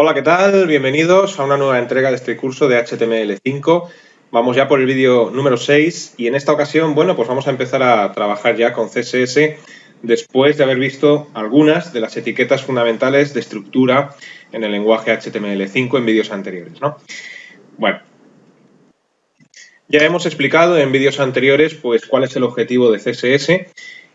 Hola, ¿qué tal? Bienvenidos a una nueva entrega de este curso de HTML5. Vamos ya por el vídeo número 6 y en esta ocasión, bueno, pues vamos a empezar a trabajar ya con CSS después de haber visto algunas de las etiquetas fundamentales de estructura en el lenguaje HTML5 en vídeos anteriores, ¿no? Bueno, ya hemos explicado en vídeos anteriores pues cuál es el objetivo de CSS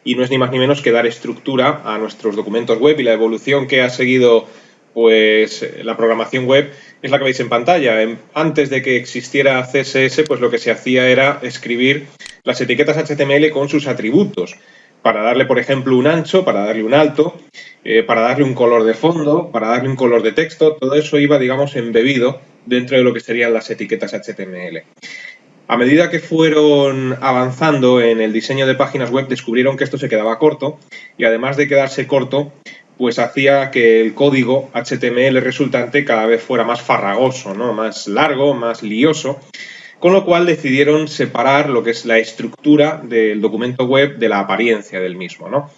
y no es ni más ni menos que dar estructura a nuestros documentos web, y la evolución que ha seguido pues la programación web es la que veis en pantalla. Antes de que existiera CSS, pues lo que se hacía era escribir las etiquetas HTML con sus atributos, para darle, por ejemplo, un ancho, para darle un alto, para darle un color de fondo, para darle un color de texto. Todo eso iba, digamos, embebido dentro de lo que serían las etiquetas HTML. A medida que fueron avanzando en el diseño de páginas web, descubrieron que esto se quedaba corto, y además de quedarse corto, pues hacía que el código HTML resultante cada vez fuera más farragoso, ¿no? Más largo, más lioso, con lo cual decidieron separar lo que es la estructura del documento web de la apariencia del mismo, ¿no?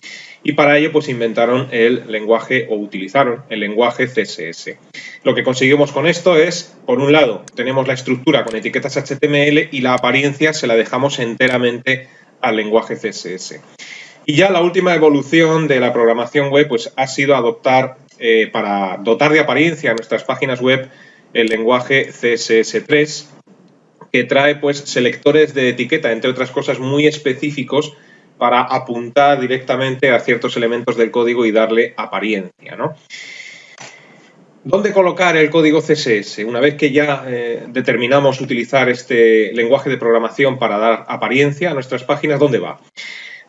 Y para ello pues inventaron el lenguaje, o utilizaron el lenguaje CSS. Lo que conseguimos con esto es, por un lado, tenemos la estructura con etiquetas HTML y la apariencia se la dejamos enteramente al lenguaje CSS. Y ya la última evolución de la programación web pues ha sido adoptar, para dotar de apariencia a nuestras páginas web, el lenguaje CSS3, que trae pues selectores de etiqueta, entre otras cosas, muy específicos para apuntar directamente a ciertos elementos del código y darle apariencia, ¿no? ¿Dónde colocar el código CSS? Una vez que ya determinamos utilizar este lenguaje de programación para dar apariencia a nuestras páginas, ¿dónde va?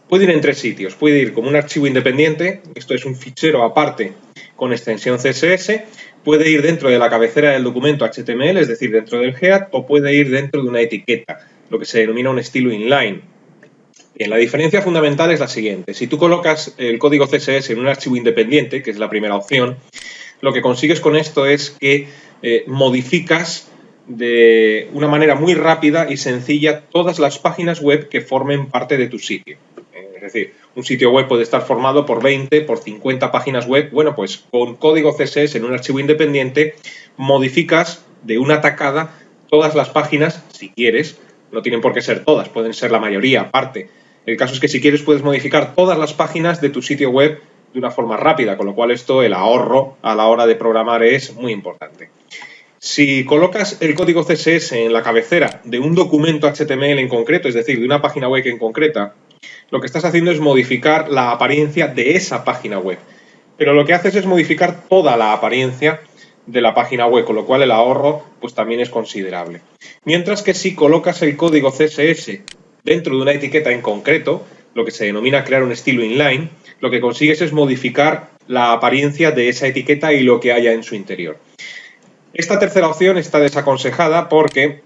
Puede ir en tres sitios. Puede ir como un archivo independiente, esto es un fichero aparte con extensión CSS, puede ir dentro de la cabecera del documento HTML, es decir, dentro del head, o puede ir dentro de una etiqueta, lo que se denomina un estilo inline. Bien, la diferencia fundamental es la siguiente. Si tú colocas el código CSS en un archivo independiente, que es la primera opción, lo que consigues con esto es que modificas de una manera muy rápida y sencilla todas las páginas web que formen parte de tu sitio. Es decir, un sitio web puede estar formado por 20, por 50 páginas web. Bueno, pues con código CSS en un archivo independiente modificas de una tacada todas las páginas, si quieres. No tienen por qué ser todas, pueden ser la mayoría, parte. El caso es que si quieres puedes modificar todas las páginas de tu sitio web de una forma rápida, con lo cual esto, el ahorro a la hora de programar es muy importante. Si colocas el código CSS en la cabecera de un documento HTML en concreto, es decir, de una página web en concreta, lo que estás haciendo es modificar la apariencia de esa página web. Pero lo que haces es modificar toda la apariencia de la página web, con lo cual el ahorro pues también es considerable. Mientras que si colocas el código CSS dentro de una etiqueta en concreto, lo que se denomina crear un estilo inline, lo que consigues es modificar la apariencia de esa etiqueta y lo que haya en su interior. Esta tercera opción está desaconsejada porque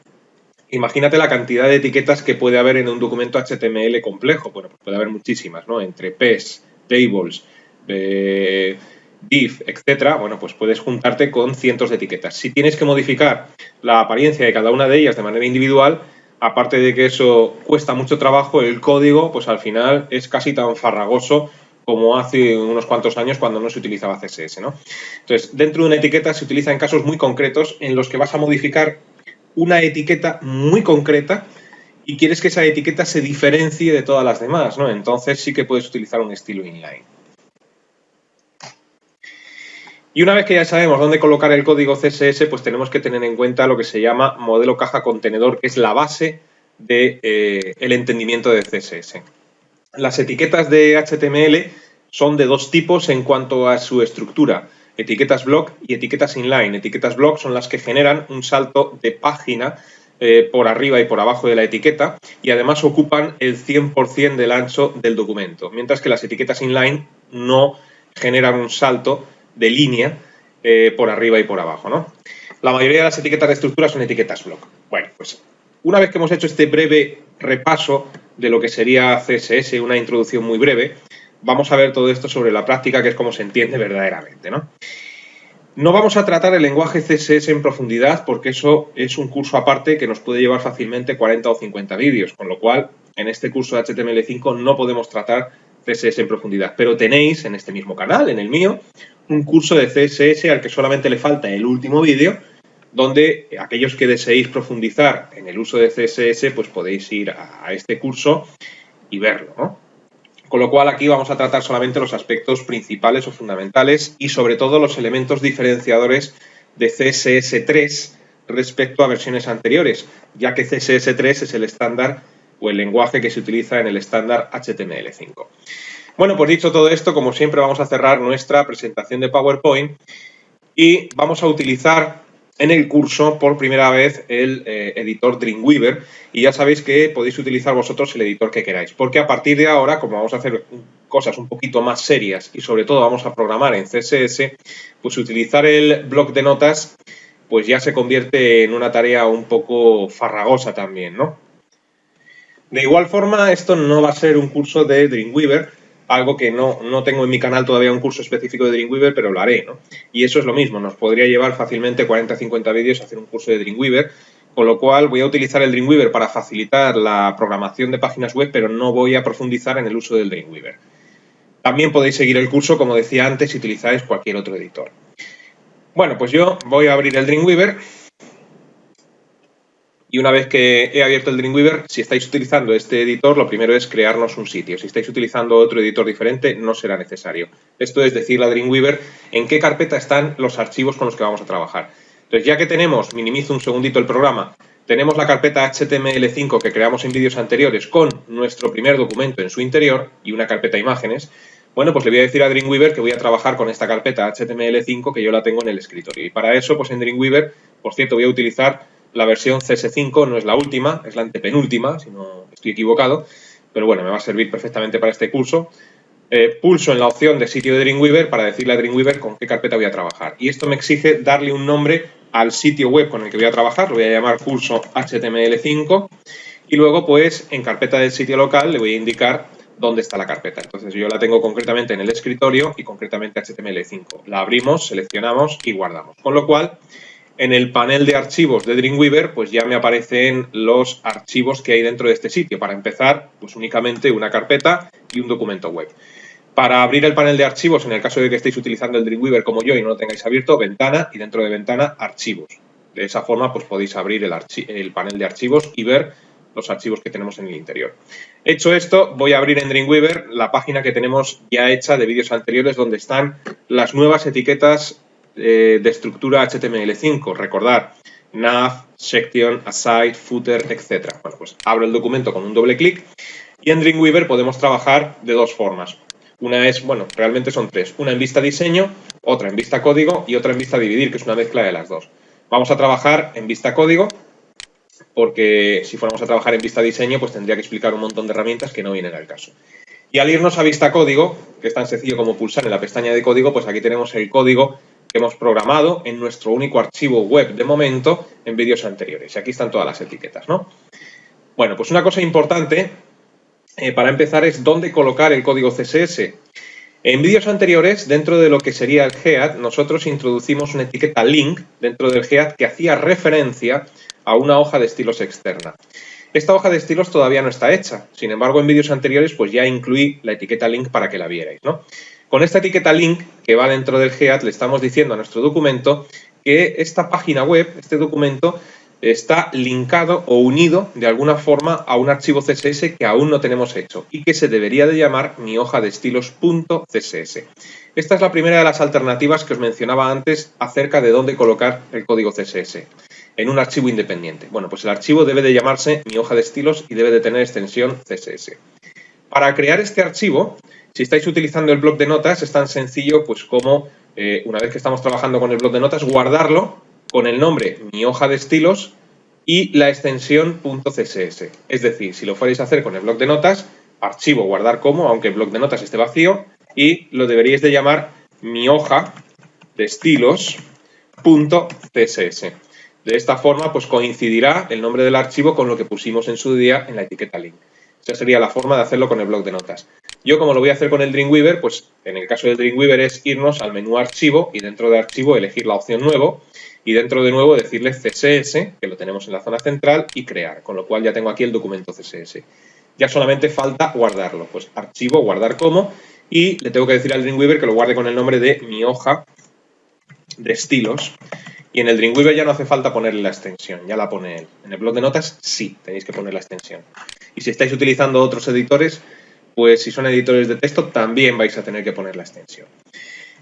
imagínate la cantidad de etiquetas que puede haber en un documento HTML complejo. Bueno, pues puede haber muchísimas, ¿no? Entre PES, tables, div, etcétera. Bueno, pues puedes juntarte con cientos de etiquetas. Si tienes que modificar la apariencia de cada una de ellas de manera individual, aparte de que eso cuesta mucho trabajo, el código, pues al final es casi tan farragoso como hace unos cuantos años cuando no se utilizaba CSS, ¿no? Entonces, dentro de una etiqueta se utiliza en casos muy concretos en los que vas a modificar una etiqueta muy concreta y quieres que esa etiqueta se diferencie de todas las demás, ¿no? Entonces sí que puedes utilizar un estilo inline. Y una vez que ya sabemos dónde colocar el código CSS, pues tenemos que tener en cuenta lo que se llama modelo caja contenedor, que es la base del entendimiento de CSS. Las etiquetas de HTML son de dos tipos en cuanto a su estructura: etiquetas block y etiquetas inline. Etiquetas block son las que generan un salto de página por arriba y por abajo de la etiqueta, y además ocupan el 100% del ancho del documento, mientras que las etiquetas inline no generan un salto de línea por arriba y por abajo, ¿no? La mayoría de las etiquetas de estructura son etiquetas block. Bueno, pues una vez que hemos hecho este breve repaso de lo que sería CSS, una introducción muy breve, vamos a ver todo esto sobre la práctica, que es como se entiende verdaderamente, ¿no? No vamos a tratar el lenguaje CSS en profundidad porque eso es un curso aparte que nos puede llevar fácilmente 40 o 50 vídeos, con lo cual en este curso de HTML5 no podemos tratar CSS en profundidad. Pero tenéis en este mismo canal, en el mío, un curso de CSS al que solamente le falta el último vídeo, donde aquellos que deseéis profundizar en el uso de CSS, pues podéis ir a este curso y verlo, ¿no? Con lo cual aquí vamos a tratar solamente los aspectos principales o fundamentales y sobre todo los elementos diferenciadores de CSS3 respecto a versiones anteriores, ya que CSS3 es el estándar o el lenguaje que se utiliza en el estándar HTML5. Bueno, pues dicho todo esto, como siempre vamos a cerrar nuestra presentación de PowerPoint y vamos a utilizar en el curso por primera vez el editor Dreamweaver y ya sabéis que podéis utilizar vosotros el editor que queráis, porque a partir de ahora, como vamos a hacer cosas un poquito más serias y sobre todo vamos a programar en CSS, pues utilizar el bloc de notas pues ya se convierte en una tarea un poco farragosa también, ¿no? De igual forma, esto no va a ser un curso de Dreamweaver, algo que no tengo en mi canal todavía un curso específico de Dreamweaver, pero lo haré, ¿no? Y eso es lo mismo, nos podría llevar fácilmente 40 o 50 vídeos hacer un curso de Dreamweaver, con lo cual voy a utilizar el Dreamweaver para facilitar la programación de páginas web, pero no voy a profundizar en el uso del Dreamweaver. También podéis seguir el curso, como decía antes, si utilizáis cualquier otro editor. Bueno, pues yo voy a abrir el Dreamweaver. Y una vez que he abierto el Dreamweaver, si estáis utilizando este editor, lo primero es crearnos un sitio. Si estáis utilizando otro editor diferente, no será necesario. Esto es decirle a Dreamweaver en qué carpeta están los archivos con los que vamos a trabajar. Entonces, ya que tenemos, minimizo un segundito el programa, tenemos la carpeta HTML5 que creamos en vídeos anteriores con nuestro primer documento en su interior y una carpeta imágenes. Bueno, pues le voy a decir a Dreamweaver que voy a trabajar con esta carpeta HTML5 que yo la tengo en el escritorio. Y para eso, pues en Dreamweaver, por cierto, voy a utilizar la versión CS5, no es la última, es la antepenúltima, si no estoy equivocado, pero bueno, me va a servir perfectamente para este curso. Pulso en la opción de sitio de Dreamweaver para decirle a Dreamweaver con qué carpeta voy a trabajar. Y esto me exige darle un nombre al sitio web con el que voy a trabajar, lo voy a llamar curso HTML5, y luego pues en carpeta del sitio local le voy a indicar dónde está la carpeta. Entonces yo la tengo concretamente en el escritorio y concretamente HTML5. La abrimos, seleccionamos y guardamos. Con lo cual, en el panel de archivos de Dreamweaver, pues ya me aparecen los archivos que hay dentro de este sitio. Para empezar, pues únicamente una carpeta y un documento web. Para abrir el panel de archivos, en el caso de que estéis utilizando el Dreamweaver como yo y no lo tengáis abierto, ventana y dentro de ventana, archivos. De esa forma, pues podéis abrir el panel de archivos y ver los archivos que tenemos en el interior. Hecho esto, voy a abrir en Dreamweaver la página que tenemos ya hecha de vídeos anteriores donde están las nuevas etiquetas de estructura HTML5. Recordar, nav, section, aside, footer, etc. Bueno, pues abro el documento con un doble clic y en Dreamweaver podemos trabajar de dos formas. Una es, bueno, realmente son tres. Una en vista diseño, otra en vista código y otra en vista dividir, que es una mezcla de las dos. Vamos a trabajar en vista código porque si fuéramos a trabajar en vista diseño, pues tendría que explicar un montón de herramientas que no vienen al caso. Y al irnos a vista código, que es tan sencillo como pulsar en la pestaña de código, pues aquí tenemos el código que hemos programado en nuestro único archivo web de momento en vídeos anteriores. Y aquí están todas las etiquetas, ¿no? Bueno, pues una cosa importante para empezar es dónde colocar el código CSS. En vídeos anteriores, dentro de lo que sería el head, nosotros introducimos una etiqueta link dentro del head que hacía referencia a una hoja de estilos externa. Esta hoja de estilos todavía no está hecha. Sin embargo, en vídeos anteriores pues ya incluí la etiqueta link para que la vierais, ¿no? Con esta etiqueta link que va dentro del head le estamos diciendo a nuestro documento que esta página web, este documento, está linkado o unido de alguna forma a un archivo CSS que aún no tenemos hecho y que se debería de llamar mi hoja de estilos.css. Esta es la primera de las alternativas que os mencionaba antes acerca de dónde colocar el código CSS en un archivo independiente. Bueno, pues el archivo debe de llamarse mi hoja de estilos y debe de tener extensión CSS. Para crear este archivo, si estáis utilizando el bloc de notas, es tan sencillo pues como una vez que estamos trabajando con el bloc de notas, guardarlo con el nombre mi hoja de estilos y la extensión .css. Es decir, si lo fuerais a hacer con el bloc de notas, archivo guardar como, aunque el bloc de notas esté vacío, y lo deberíais de llamar mi hoja de estilos .css. De esta forma, pues coincidirá el nombre del archivo con lo que pusimos en su día en la etiqueta link. Esa sería la forma de hacerlo con el bloc de notas. Yo, como lo voy a hacer con el Dreamweaver, pues en el caso del Dreamweaver es irnos al menú archivo y dentro de archivo elegir la opción nuevo y dentro de nuevo decirle CSS, que lo tenemos en la zona central, y crear, con lo cual ya tengo aquí el documento CSS. ya solamente falta guardarlo. Pues archivo, guardar como, y le tengo que decir al Dreamweaver que lo guarde con el nombre de mi hoja de estilos. Y en el Dreamweaver ya no hace falta ponerle la extensión, ya la pone él. En el bloc de notas sí, tenéis que poner la extensión. Y si estáis utilizando otros editores, pues si son editores de texto, también vais a tener que poner la extensión.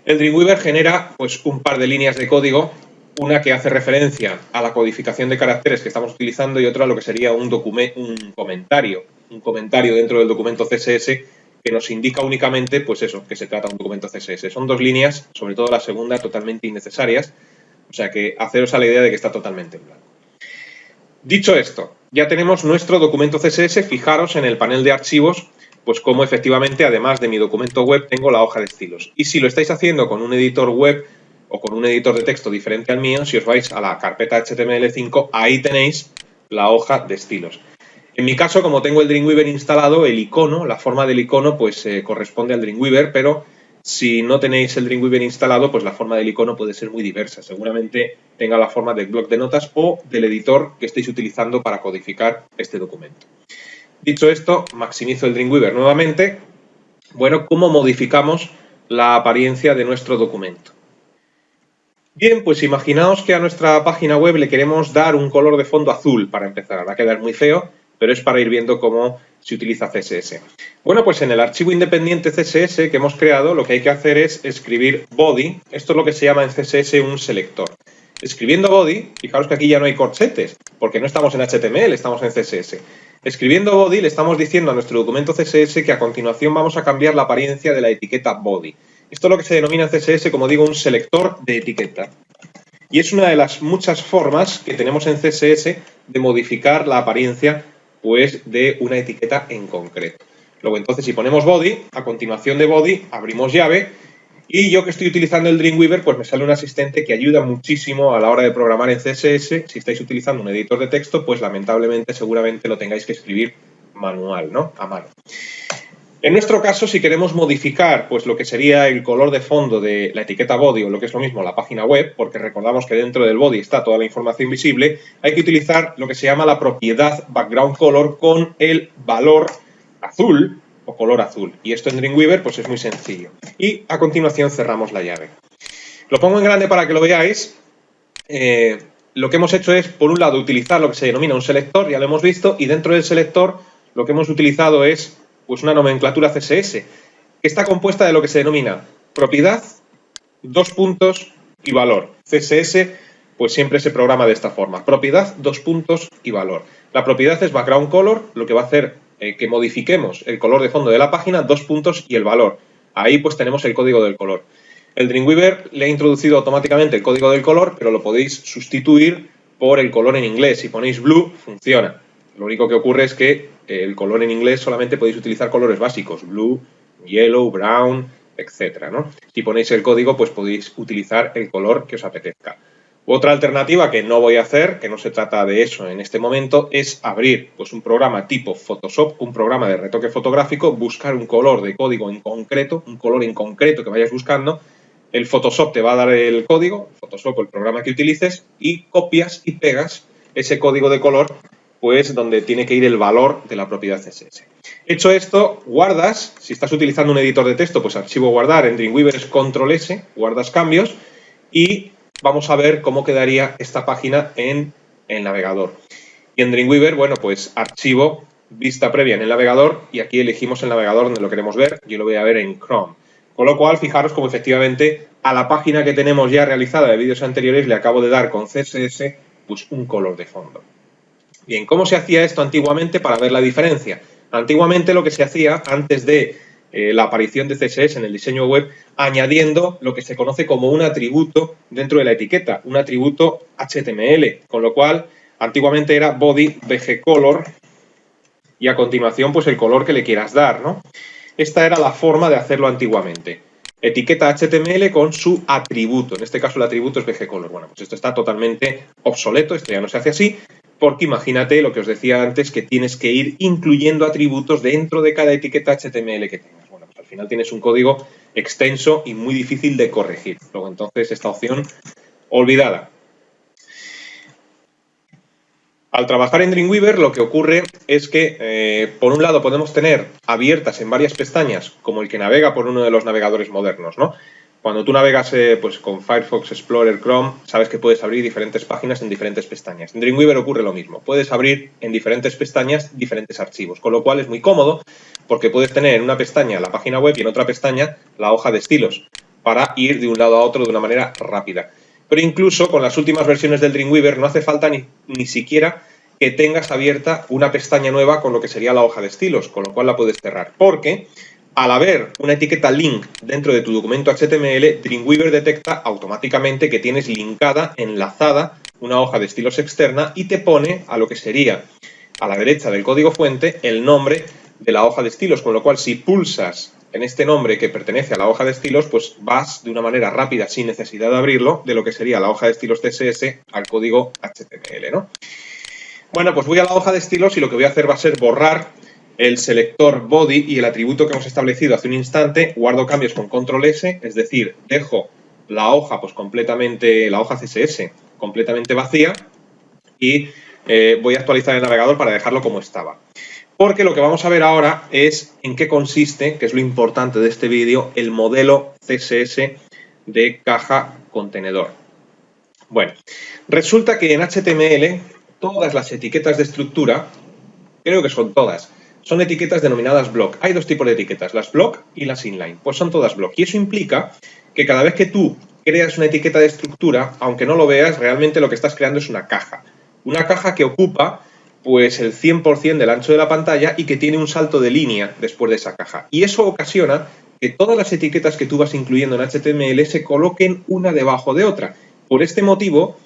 El Dreamweaver genera pues un par de líneas de código, una que hace referencia a la codificación de caracteres que estamos utilizando y otra a lo que sería un comentario dentro del documento CSS que nos indica únicamente, pues eso, que se trata de un documento CSS. Son dos líneas, sobre todo la segunda, totalmente innecesarias, o sea que haceros a la idea de que está totalmente en blanco. Dicho esto, ya tenemos nuestro documento CSS, fijaros en el panel de archivos, pues como efectivamente, además de mi documento web, tengo la hoja de estilos. Y si lo estáis haciendo con un editor web o con un editor de texto diferente al mío, si os vais a la carpeta HTML5, ahí tenéis la hoja de estilos. En mi caso, como tengo el Dreamweaver instalado, el icono, la forma del icono, pues corresponde al Dreamweaver, pero si no tenéis el Dreamweaver instalado, pues la forma del icono puede ser muy diversa. Seguramente tenga la forma del bloc de notas o del editor que estéis utilizando para codificar este documento. Dicho esto, maximizo el Dreamweaver nuevamente. Bueno, ¿cómo modificamos la apariencia de nuestro documento? Bien, pues imaginaos que a nuestra página web le queremos dar un color de fondo azul para empezar. Va a quedar muy feo, pero es para ir viendo cómo se utiliza CSS. Bueno, pues en el archivo independiente CSS que hemos creado, lo que hay que hacer es escribir body. Esto es lo que se llama en CSS un selector. Escribiendo body, fijaros que aquí ya no hay corchetes, porque no estamos en HTML, estamos en CSS. Escribiendo body le estamos diciendo a nuestro documento CSS que a continuación vamos a cambiar la apariencia de la etiqueta body. Esto es lo que se denomina en CSS, como digo, un selector de etiqueta. Y es una de las muchas formas que tenemos en CSS de modificar la apariencia pues, de una etiqueta en concreto. Luego entonces si ponemos body, a continuación de body abrimos llave y yo que estoy utilizando el Dreamweaver pues me sale un asistente que ayuda muchísimo a la hora de programar en CSS. Si estáis utilizando un editor de texto pues lamentablemente seguramente lo tengáis que escribir manual, ¿no? A mano. En nuestro caso, si queremos modificar pues, lo que sería el color de fondo de la etiqueta body o lo que es lo mismo la página web, porque recordamos que dentro del body está toda la información visible, hay que utilizar lo que se llama la propiedad background color con el valor azul o color azul. Y esto en Dreamweaver pues, es muy sencillo. Y a continuación cerramos la llave. Lo pongo en grande para que lo veáis. Lo que hemos hecho es, por un lado, utilizar lo que se denomina un selector, ya lo hemos visto, y dentro del selector lo que hemos utilizado es pues una nomenclatura CSS, que está compuesta de lo que se denomina propiedad, dos puntos y valor. CSS pues siempre se programa de esta forma, propiedad, dos puntos y valor. La propiedad es background color, lo que va a hacer que modifiquemos el color de fondo de la página, dos puntos y el valor. Ahí pues tenemos el código del color. El Dreamweaver le ha introducido automáticamente el código del color, pero lo podéis sustituir por el color en inglés. Si ponéis blue, funciona. Lo único que ocurre es que el color en inglés solamente podéis utilizar colores básicos, blue, yellow, brown, etcétera, ¿no? Si ponéis el código, pues podéis utilizar el color que os apetezca. Otra alternativa que no voy a hacer, que no se trata de eso en este momento, es abrir pues, un programa tipo Photoshop, un programa de retoque fotográfico, buscar un color de código en concreto, un color en concreto que vayas buscando. El Photoshop te va a dar el código, Photoshop o el programa que utilices, y copias y pegas ese código de color pues donde tiene que ir el valor de la propiedad CSS. Hecho esto, guardas, si estás utilizando un editor de texto, pues archivo guardar, en Dreamweaver es control S, guardas cambios y vamos a ver cómo quedaría esta página en el navegador. Y en Dreamweaver, bueno, pues archivo, vista previa en el navegador y aquí elegimos el navegador donde lo queremos ver, yo lo voy a ver en Chrome. Con lo cual, fijaros como efectivamente a la página que tenemos ya realizada de vídeos anteriores le acabo de dar con CSS pues un color de fondo. Bien, ¿cómo se hacía esto antiguamente para ver la diferencia? Antiguamente lo que se hacía antes de la aparición de CSS en el diseño web, añadiendo lo que se conoce como un atributo dentro de la etiqueta, un atributo HTML, con lo cual antiguamente era body bgcolor y a continuación pues el color que le quieras dar, ¿no? Esta era la forma de hacerlo antiguamente. Etiqueta HTML con su atributo, en este caso el atributo es bgcolor. Bueno, pues esto está totalmente obsoleto, esto ya no se hace así, porque imagínate lo que os decía antes, que tienes que ir incluyendo atributos dentro de cada etiqueta HTML que tengas. Bueno, pues al final tienes un código extenso y muy difícil de corregir. Luego entonces esta opción olvidada. Al trabajar en Dreamweaver lo que ocurre es que, por un lado, podemos tener abiertas en varias pestañas, como el que navega por uno de los navegadores modernos, ¿no? Cuando tú navegas pues, con Firefox, Explorer, Chrome, sabes que puedes abrir diferentes páginas en diferentes pestañas. En Dreamweaver ocurre lo mismo. Puedes abrir en diferentes pestañas diferentes archivos, con lo cual es muy cómodo porque puedes tener en una pestaña la página web y en otra pestaña la hoja de estilos para ir de un lado a otro de una manera rápida. Pero incluso con las últimas versiones del Dreamweaver no hace falta ni siquiera que tengas abierta una pestaña nueva con lo que sería la hoja de estilos, con lo cual la puedes cerrar. Porque al haber una etiqueta link dentro de tu documento HTML, Dreamweaver detecta automáticamente que tienes linkada, enlazada, una hoja de estilos externa y te pone a lo que sería a la derecha del código fuente el nombre de la hoja de estilos, con lo cual si pulsas en este nombre que pertenece a la hoja de estilos, pues vas de una manera rápida, sin necesidad de abrirlo, de lo que sería la hoja de estilos CSS al código HTML, ¿no? Bueno, pues voy a la hoja de estilos y lo que voy a hacer va a ser borrar el selector body y el atributo que hemos establecido hace un instante, guardo cambios con control S, es decir, dejo la hoja pues completamente, la hoja CSS completamente vacía y voy a actualizar el navegador para dejarlo como estaba. Porque lo que vamos a ver ahora es en qué consiste, que es lo importante de este vídeo, el modelo CSS de caja contenedor. Bueno, resulta que en HTML todas las etiquetas de estructura, creo que son todas, son etiquetas denominadas block. Hay dos tipos de etiquetas, las block y las inline. Pues son todas block. Y eso implica que cada vez que tú creas una etiqueta de estructura, aunque no lo veas, realmente lo que estás creando es una caja. Una caja que ocupa pues el 100% del ancho de la pantalla y que tiene un salto de línea después de esa caja. Y eso ocasiona que todas las etiquetas que tú vas incluyendo en HTML se coloquen una debajo de otra. Por este motivo,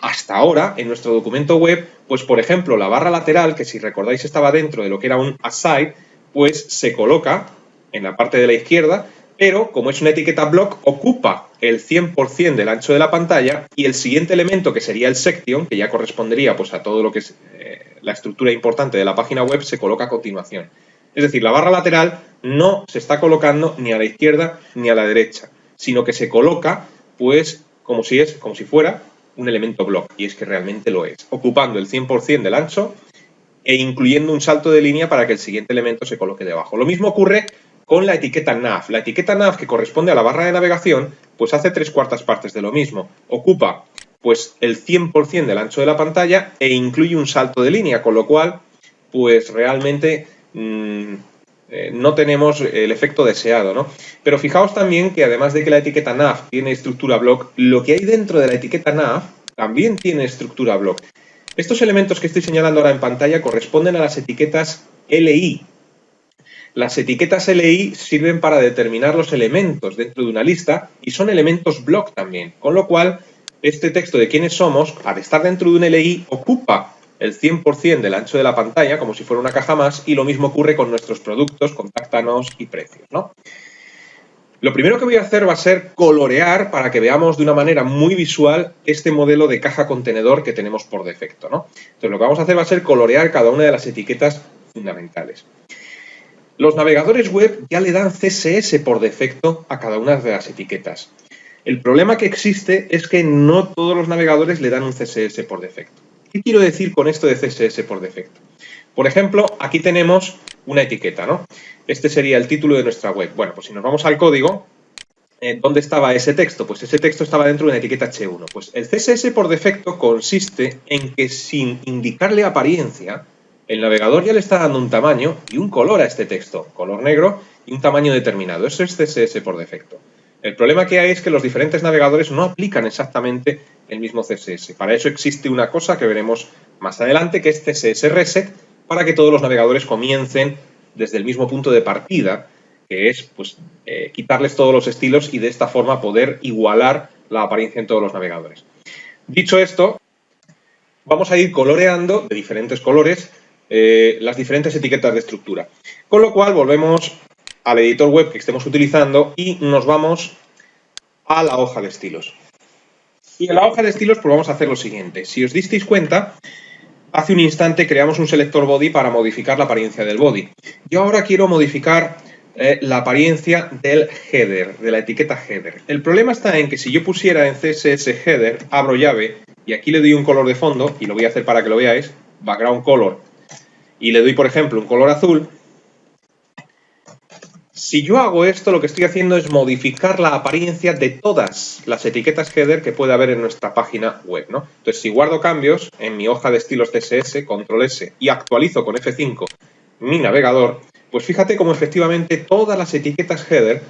hasta ahora, en nuestro documento web, pues por ejemplo, la barra lateral, que si recordáis estaba dentro de lo que era un aside, pues se coloca en la parte de la izquierda, pero como es una etiqueta block, ocupa el 100% del ancho de la pantalla y el siguiente elemento, que sería el section, que ya correspondería pues, a todo lo que es la estructura importante de la página web, se coloca a continuación. Es decir, la barra lateral no se está colocando ni a la izquierda ni a la derecha, sino que se coloca pues como si fuera un elemento block, y es que realmente lo es, ocupando el 100% del ancho e incluyendo un salto de línea para que el siguiente elemento se coloque debajo. Lo mismo ocurre con la etiqueta nav. La etiqueta nav, que corresponde a la barra de navegación, pues hace 3/4 partes de lo mismo. Ocupa pues el 100% del ancho de la pantalla e incluye un salto de línea, con lo cual pues realmente no tenemos el efecto deseado, ¿no? Pero fijaos también que además de que la etiqueta nav tiene estructura block, lo que hay dentro de la etiqueta nav también tiene estructura block. Estos elementos que estoy señalando ahora en pantalla corresponden a las etiquetas LI. Las etiquetas LI sirven para determinar los elementos dentro de una lista y son elementos block también, con lo cual este texto de quiénes somos, al estar dentro de un LI, ocupa el 100% del ancho de la pantalla, como si fuera una caja más, y lo mismo ocurre con nuestros productos, contáctanos y precios, ¿no? Lo primero que voy a hacer va a ser colorear para que veamos de una manera muy visual este modelo de caja contenedor que tenemos por defecto, ¿no? Entonces lo que vamos a hacer va a ser colorear cada una de las etiquetas fundamentales. Los navegadores web ya le dan CSS por defecto a cada una de las etiquetas. El problema que existe es que no todos los navegadores le dan un CSS por defecto. ¿Qué quiero decir con esto de CSS por defecto? Por ejemplo, aquí tenemos una etiqueta, ¿no? Este sería el título de nuestra web. Bueno, pues si nos vamos al código, ¿dónde estaba ese texto? Pues ese texto estaba dentro de una etiqueta H1. Pues el CSS por defecto consiste en que sin indicarle apariencia, el navegador ya le está dando un tamaño y un color a este texto, color negro y un tamaño determinado. Eso es CSS por defecto. El problema que hay es que los diferentes navegadores no aplican exactamente el mismo CSS. Para eso existe una cosa que veremos más adelante, que es CSS Reset, para que todos los navegadores comiencen desde el mismo punto de partida, que es pues, quitarles todos los estilos y de esta forma poder igualar la apariencia en todos los navegadores. Dicho esto, vamos a ir coloreando de diferentes colores las diferentes etiquetas de estructura. Con lo cual volvemos al editor web que estemos utilizando y nos vamos a la hoja de estilos. Y en la hoja de estilos pues vamos a hacer lo siguiente. Si os disteis cuenta, hace un instante creamos un selector body para modificar la apariencia del body. Yo ahora quiero modificar la apariencia del header, de la etiqueta header. El problema está en que si yo pusiera en CSS header, abro llave, y aquí le doy un color de fondo, y lo voy a hacer para que lo veáis, background color, y le doy, por ejemplo, un color azul. Si yo hago esto, lo que estoy haciendo es modificar la apariencia de todas las etiquetas header que puede haber en nuestra página web, ¿no? Entonces, si guardo cambios en mi hoja de estilos CSS, control S, y actualizo con F5 mi navegador, pues fíjate cómo efectivamente todas las etiquetas header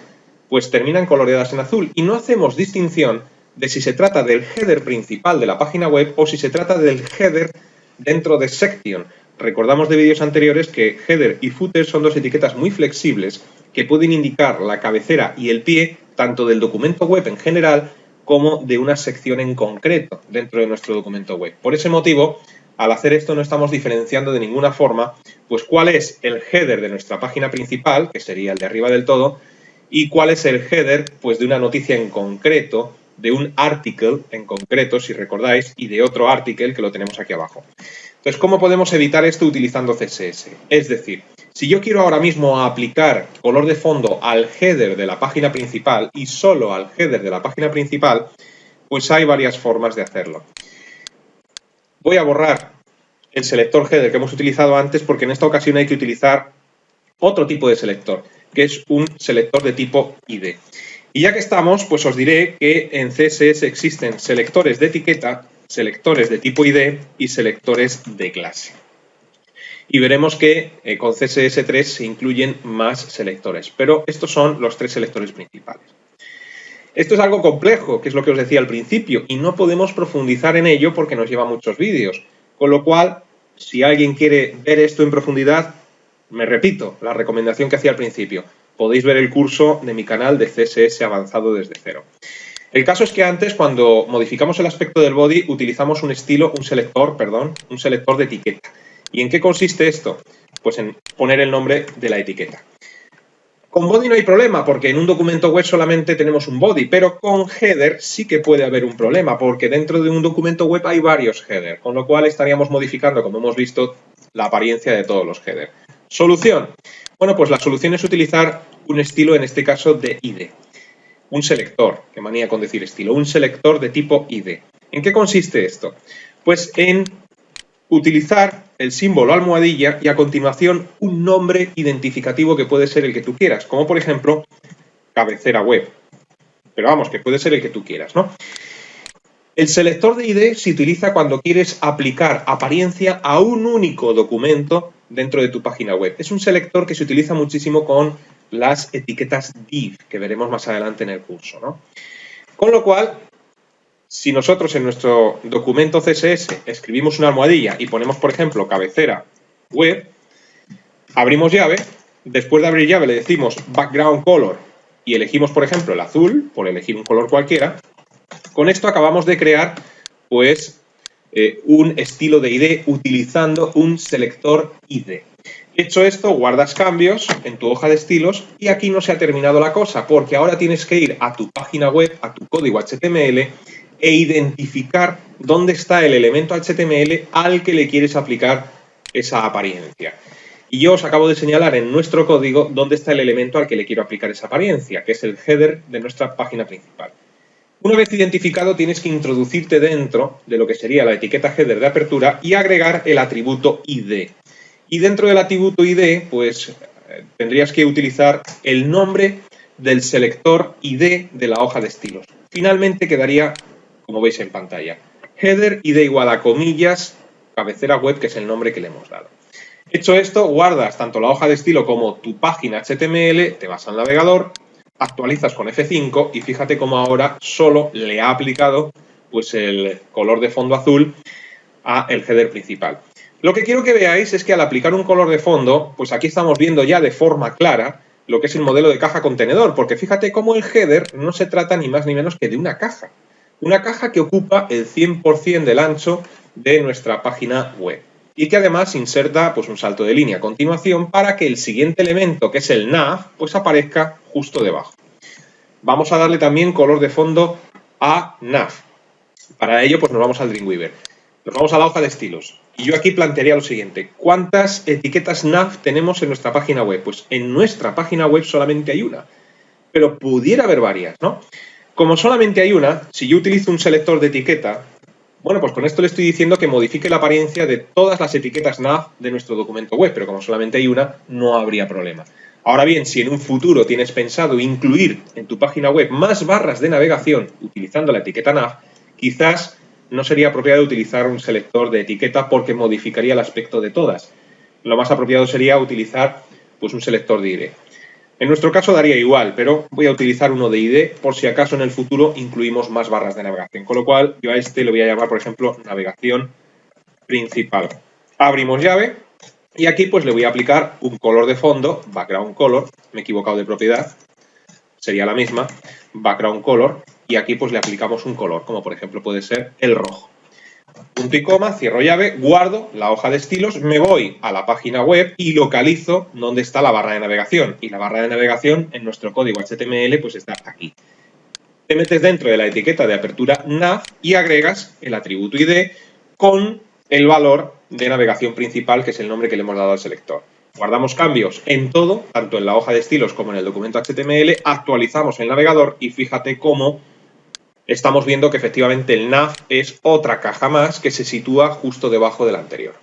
pues terminan coloreadas en azul y no hacemos distinción de si se trata del header principal de la página web o si se trata del header dentro de section. Recordamos de vídeos anteriores que header y footer son dos etiquetas muy flexibles que pueden indicar la cabecera y el pie tanto del documento web en general como de una sección en concreto dentro de nuestro documento web. Por ese motivo, al hacer esto no estamos diferenciando de ninguna forma pues cuál es el header de nuestra página principal, que sería el de arriba del todo, y cuál es el header pues de una noticia en concreto, de un article en concreto, si recordáis, y de otro article que lo tenemos aquí abajo. Entonces, ¿cómo podemos evitar esto utilizando CSS? Es decir, si yo quiero ahora mismo aplicar color de fondo al header de la página principal y solo al header de la página principal, pues hay varias formas de hacerlo. Voy a borrar el selector header que hemos utilizado antes porque en esta ocasión hay que utilizar otro tipo de selector, que es un selector de tipo ID. Y ya que estamos, pues os diré que en CSS existen selectores de etiqueta, selectores de tipo ID y selectores de clase. Y veremos que con CSS3 se incluyen más selectores, pero estos son los tres selectores principales. Esto es algo complejo, que es lo que os decía al principio, y no podemos profundizar en ello porque nos lleva muchos vídeos. Con lo cual, si alguien quiere ver esto en profundidad, me repito, la recomendación que hacía al principio. Podéis ver el curso de mi canal de CSS avanzado desde cero. El caso es que antes, cuando modificamos el aspecto del body, utilizamos un selector de etiqueta. ¿Y en qué consiste esto? Pues en poner el nombre de la etiqueta. Con body no hay problema, porque en un documento web solamente tenemos un body, pero con header sí que puede haber un problema, porque dentro de un documento web hay varios headers, con lo cual estaríamos modificando, como hemos visto, la apariencia de todos los headers. ¿Solución? Bueno, pues la solución es utilizar un estilo, en este caso, de ID. Un selector, qué manía con decir estilo, un selector de tipo ID. ¿En qué consiste esto? Pues en utilizar el símbolo almohadilla y a continuación un nombre identificativo que puede ser el que tú quieras, como por ejemplo cabecera web. Pero vamos, que puede ser el que tú quieras, ¿no? El selector de ID se utiliza cuando quieres aplicar apariencia a un único documento dentro de tu página web. Es un selector que se utiliza muchísimo con las etiquetas div, que veremos más adelante en el curso, ¿no? Con lo cual, si nosotros en nuestro documento CSS escribimos una almohadilla y ponemos, por ejemplo, cabecera web, abrimos llave, después de abrir llave le decimos background color y elegimos, por ejemplo, el azul, por elegir un color cualquiera. Con esto acabamos de crear, pues, un estilo de ID utilizando un selector ID. Hecho esto, guardas cambios en tu hoja de estilos y aquí no se ha terminado la cosa, porque ahora tienes que ir a tu página web, a tu código HTML e identificar dónde está el elemento HTML al que le quieres aplicar esa apariencia. Y yo os acabo de señalar en nuestro código dónde está el elemento al que le quiero aplicar esa apariencia, que es el header de nuestra página principal. Una vez identificado, tienes que introducirte dentro de lo que sería la etiqueta header de apertura y agregar el atributo ID. Y dentro del atributo ID, pues tendrías que utilizar el nombre del selector ID de la hoja de estilos. Finalmente quedaría, como veis en pantalla, header ID igual a comillas, cabecera web, que es el nombre que le hemos dado. Hecho esto, guardas tanto la hoja de estilo como tu página HTML, te vas al navegador, actualizas con F5 y fíjate cómo ahora solo le ha aplicado pues el color de fondo azul a el header principal. Lo que quiero que veáis es que al aplicar un color de fondo, pues aquí estamos viendo ya de forma clara lo que es el modelo de caja contenedor, porque fíjate cómo el header no se trata ni más ni menos que de una caja. Una caja que ocupa el 100% del ancho de nuestra página web y que además inserta pues un salto de línea a continuación para que el siguiente elemento, que es el nav, pues aparezca justo debajo. Vamos a darle también color de fondo a nav. Para ello pues nos vamos al Dreamweaver. Nos vamos a la hoja de estilos. Y yo aquí plantearía lo siguiente. ¿Cuántas etiquetas nav tenemos en nuestra página web? Pues en nuestra página web solamente hay una. Pero pudiera haber varias, ¿no? Como solamente hay una, si yo utilizo un selector de etiqueta, Bueno, pues con esto le estoy diciendo que modifique la apariencia de todas las etiquetas nav de nuestro documento web, pero como solamente hay una, no habría problema. Ahora bien, si en un futuro tienes pensado incluir en tu página web más barras de navegación utilizando la etiqueta nav, quizás no sería apropiado utilizar un selector de etiqueta porque modificaría el aspecto de todas. Lo más apropiado sería utilizar pues, un selector de ID. En nuestro caso daría igual, pero voy a utilizar uno de ID por si acaso en el futuro incluimos más barras de navegación. Con lo cual, yo a este le voy a llamar, por ejemplo, navegación principal. Abrimos llave y aquí pues le voy a aplicar un color de fondo, background color, me he equivocado de propiedad, sería la misma, background color, y aquí pues le aplicamos un color, como por ejemplo puede ser el rojo. Punto y coma, cierro llave, guardo la hoja de estilos, me voy a la página web y localizo dónde está la barra de navegación. Y la barra de navegación en nuestro código HTML pues está aquí. Te metes dentro de la etiqueta de apertura nav y agregas el atributo ID con el valor de navegación principal, que es el nombre que le hemos dado al selector. Guardamos cambios en todo, tanto en la hoja de estilos como en el documento HTML, actualizamos el navegador y fíjate cómo estamos viendo que efectivamente el nav es otra caja más que se sitúa justo debajo de la anterior.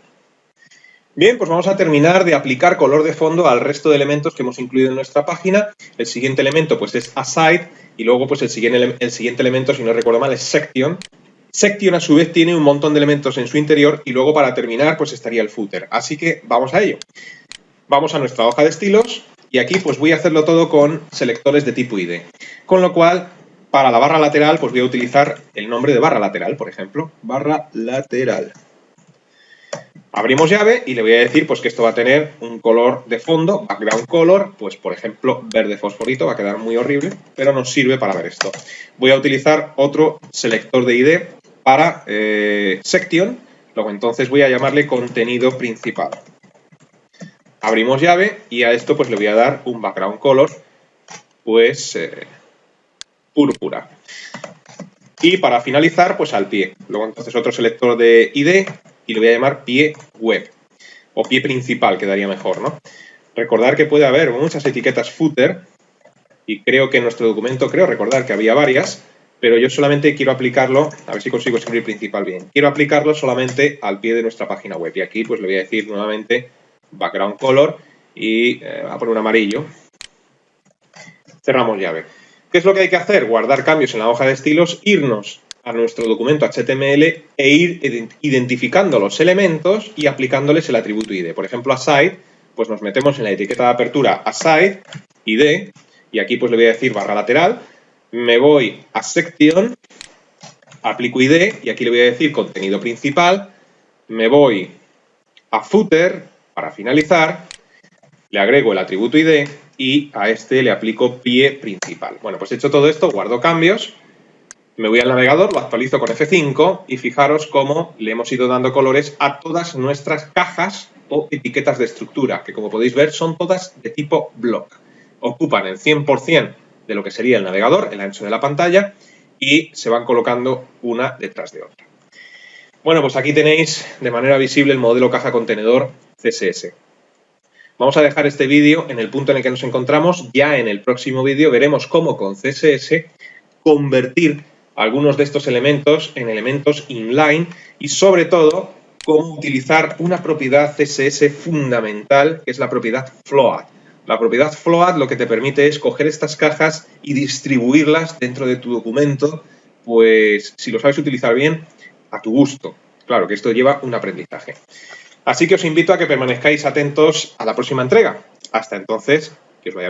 Bien, pues vamos a terminar de aplicar color de fondo al resto de elementos que hemos incluido en nuestra página. El siguiente elemento pues es aside y luego pues el siguiente elemento, si no recuerdo mal, es section. Section a su vez tiene un montón de elementos en su interior y luego para terminar pues estaría el footer. Así que vamos a ello. Vamos a nuestra hoja de estilos y aquí pues voy a hacerlo todo con selectores de tipo ID. Con lo cual, para la barra lateral, pues voy a utilizar el nombre de barra lateral, por ejemplo, barra lateral. Abrimos llave y le voy a decir pues que esto va a tener un color de fondo, background color, pues por ejemplo verde fosforito, va a quedar muy horrible, pero nos sirve para ver esto. Voy a utilizar otro selector de ID para section, luego entonces voy a llamarle contenido principal. Abrimos llave y a esto pues le voy a dar un background color, pues púrpura. Y para finalizar, pues al pie. Luego entonces otro selector de ID y le voy a llamar pie web. O pie principal, quedaría mejor, ¿no? Recordar que puede haber muchas etiquetas footer y creo que en nuestro documento, recordar que había varias, pero yo solamente quiero aplicarlo, a ver si consigo escribir principal bien. Quiero aplicarlo solamente al pie de nuestra página web. Y aquí pues le voy a decir nuevamente background color y voy a poner un amarillo. Cerramos llave. ¿Qué es lo que hay que hacer? Guardar cambios en la hoja de estilos, irnos a nuestro documento HTML e ir identificando los elementos y aplicándoles el atributo ID. Por ejemplo, aside, pues nos metemos en la etiqueta de apertura aside, ID, y aquí pues le voy a decir barra lateral, me voy a section, aplico ID, y aquí le voy a decir contenido principal, me voy a footer, para finalizar, le agrego el atributo ID y a este le aplico pie principal. Bueno, pues hecho todo esto, guardo cambios, me voy al navegador, lo actualizo con F5 y fijaros cómo le hemos ido dando colores a todas nuestras cajas o etiquetas de estructura, que como podéis ver son todas de tipo block. Ocupan el 100% de lo que sería el navegador, el ancho de la pantalla, y se van colocando una detrás de otra. Bueno, pues aquí tenéis de manera visible el modelo caja contenedor CSS. Vamos a dejar este vídeo en el punto en el que nos encontramos. Ya en el próximo vídeo veremos cómo con CSS convertir algunos de estos elementos en elementos inline y sobre todo cómo utilizar una propiedad CSS fundamental que es la propiedad float. La propiedad float lo que te permite es coger estas cajas y distribuirlas dentro de tu documento, pues si lo sabes utilizar bien, a tu gusto. Claro que esto lleva un aprendizaje. Así que os invito a que permanezcáis atentos a la próxima entrega. Hasta entonces.